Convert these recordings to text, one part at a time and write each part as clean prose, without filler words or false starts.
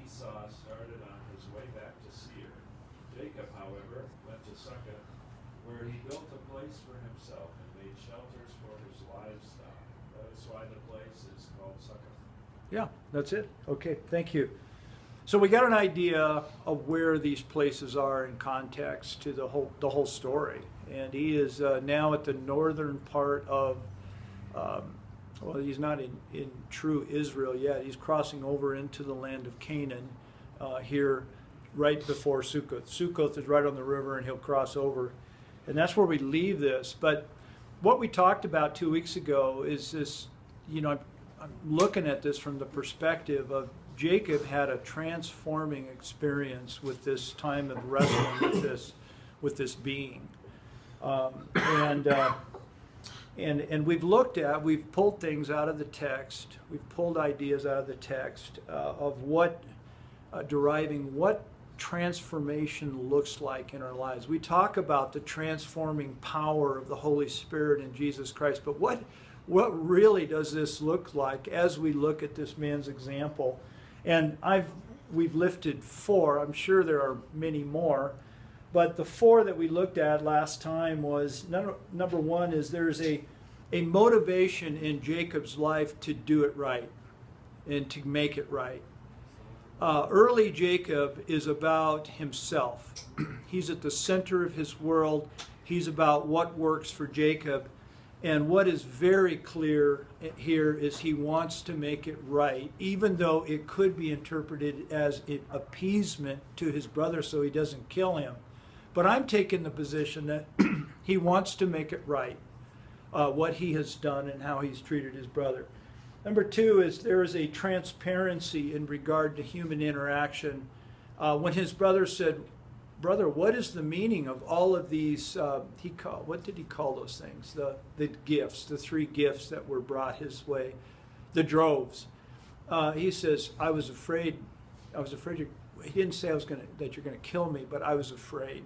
Esau started on his way back to Seir. Jacob, however, went to Succoth, where he built a place for himself and made shelters for his livestock. That is why the place is called Succoth. Yeah, that's it. Okay, thank you. So we got an idea of where these places are in context to the whole story. And he is now at the northern part of, well, he's not in true Israel yet. He's crossing over into the land of Canaan here right before Sukkoth. Sukkoth is right on the river, and he'll cross over. And that's where we leave this. But what we talked about 2 weeks ago is this, I'm looking at this from the perspective of Jacob had a transforming experience with this time of wrestling with this being. And we've pulled things out of the text. We've pulled ideas out of the text of what deriving what transformation looks like in our lives. We talk about the transforming power of the Holy Spirit in Jesus Christ, but what really does this look like as we look at this man's example? And we've lifted 4. I'm sure there are many more. But the 4 that we looked at last time was, number 1 is there's a motivation in Jacob's life to do it right and to make it right. Early Jacob is about himself. He's at the center of his world. He's about what works for Jacob. And what is very clear here is he wants to make it right, even though it could be interpreted as an appeasement to his brother so he doesn't kill him. But I'm taking the position that he wants to make it right, what he has done and how he's treated his brother. Number 2 is there is a transparency in regard to human interaction. When his brother said, "Brother, what is the meaning of all of these," what did he call those things? The gifts, the 3 gifts that were brought his way, the droves. He says, I was afraid he didn't say that you're going to kill me, but I was afraid,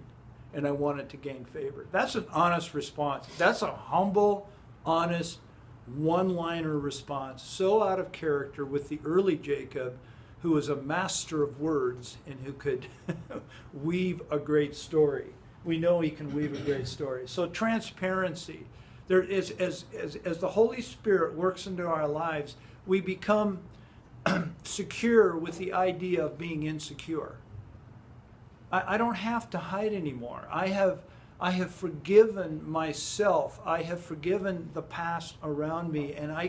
and I wanted to gain favor. That's an honest response. That's a humble, honest, one-liner response, so out of character with the early Jacob, who was a master of words and who could weave a great story. We know he can weave a great story. So transparency. There is, as the Holy Spirit works into our lives, we become secure with the idea of being insecure. I don't have to hide anymore. I have forgiven myself. I have forgiven the past around me, and I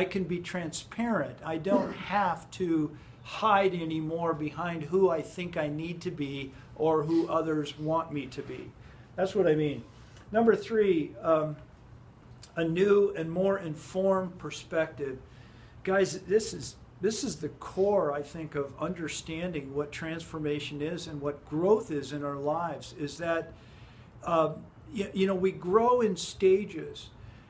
can be transparent. I don't have to hide anymore behind who I think I need to be or who others want me to be. That's what I mean. Number 3, a new and more informed perspective. Guys, this is the core, I think, of understanding what transformation is and what growth is in our lives, is that we grow in stages,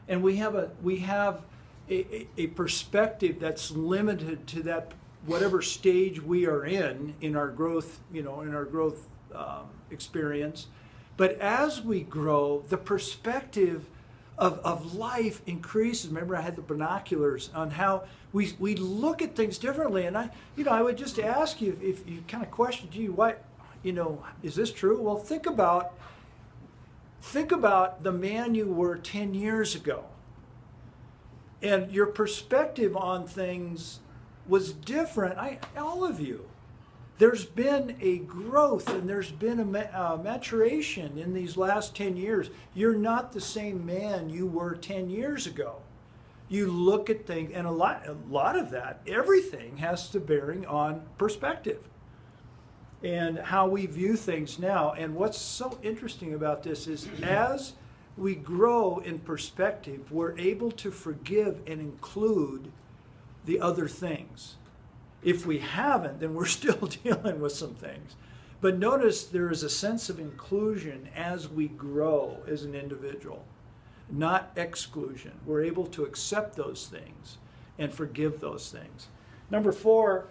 and we have a perspective that's limited to that whatever stage we are in our growth, experience. But as we grow, the perspective of life increases. Remember, I had the binoculars on how we look at things differently, and I would just ask you if you kind of question, why, is this true? Well, think about the man you were 10 years ago. And your perspective on things was different. All of you. There's been a growth and there's been a maturation in these last 10 years. You're not the same man you were 10 years ago. You look at things, and a lot of that, everything has to bearing on perspective and how we view things now. And what's so interesting about this is as we grow in perspective, we're able to forgive and include the other things. If we haven't, then we're still dealing with some things. But notice there is a sense of inclusion as we grow as an individual, not exclusion. We're able to accept those things and forgive those things. Number 4,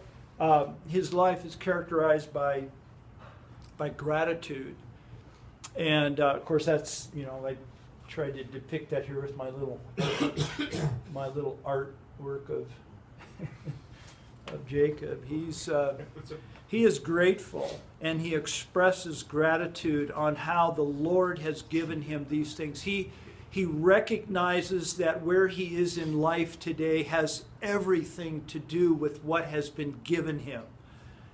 his life is characterized by gratitude. And of course that's, I tried to depict that here with my little artwork of Jacob. He is grateful, and he expresses gratitude on how the Lord has given him these things. He recognizes that where he is in life today has everything to do with what has been given him.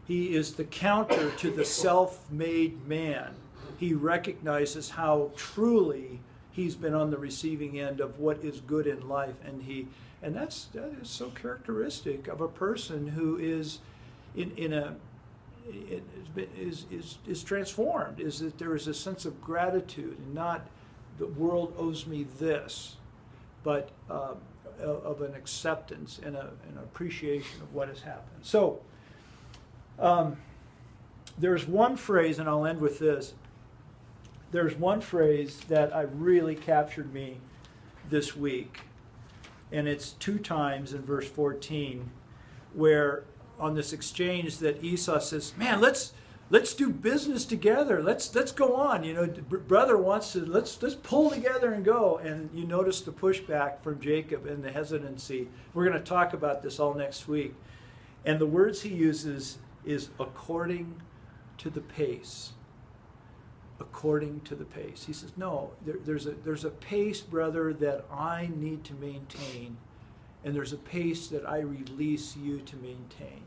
He is the counter to the self-made man. He recognizes how truly he's been on the receiving end of what is good in life, and that is so characteristic of a person who is is transformed. Is that there is a sense of gratitude, and not the world owes me this, but of an acceptance and an appreciation of what has happened. So there's one phrase, and I'll end with this. There's one phrase that I really captured me this week, and it's 2 times in verse 14, where on this exchange that Esau says, "Man, let's do business together. Let's go on. You know, brother wants to. Let's pull together and go." And you notice the pushback from Jacob and the hesitancy. We're going to talk about this all next week, and the words he uses is according to the pace. According to the pace. He says, no, there's a pace, brother, that I need to maintain, and there's a pace that I release you to maintain.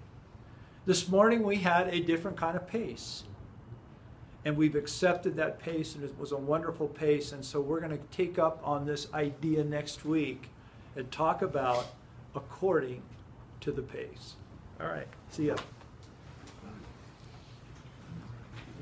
This morning we had a different kind of pace, and we've accepted that pace, and it was a wonderful pace, and so we're going to take up on this idea next week and talk about according to the pace. All right, see ya.